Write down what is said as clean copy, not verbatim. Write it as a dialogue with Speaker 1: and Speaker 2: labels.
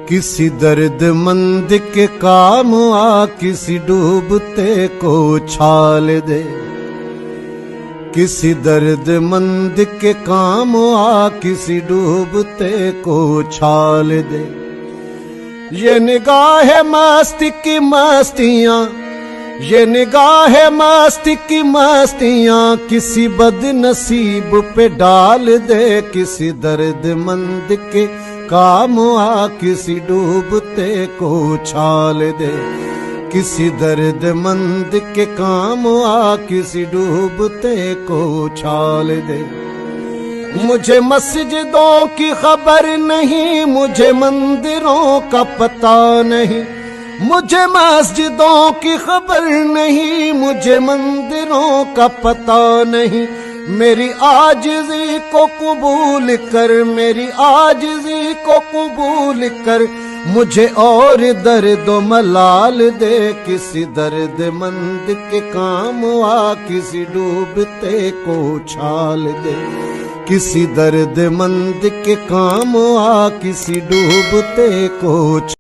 Speaker 1: किसी दर्द मंद के काम आ किसी डूबते को छाल दे। किसी दर्द मंद के काम आ किसी डूबते को छाल दे। ये निगाह मस्ती की मस्तियाँ, ये निगाह मस्ती की मस्तियाँ किसी बदनसीब पे डाल दे। किसी दर्द मंद के काम आ किसी डूबते को छाल दे। किसी दर्द मंद के काम आ किसी डूबते को छाल दे। मुझे मस्जिदों की खबर नहीं, मुझे मंदिरों का पता नहीं। मुझे मस्जिदों की खबर नहीं, मुझे मंदिरों का पता नहीं। मेरी आजिज़ी को कबूल कर, मेरी आजिज़ी को कबूल कर, मुझे और दर्द मलाल दे। किसी दर्द मंद के काम आ किसी डूबते को छाल दे। किसी दर्द मंद के काम आ किसी डूबते को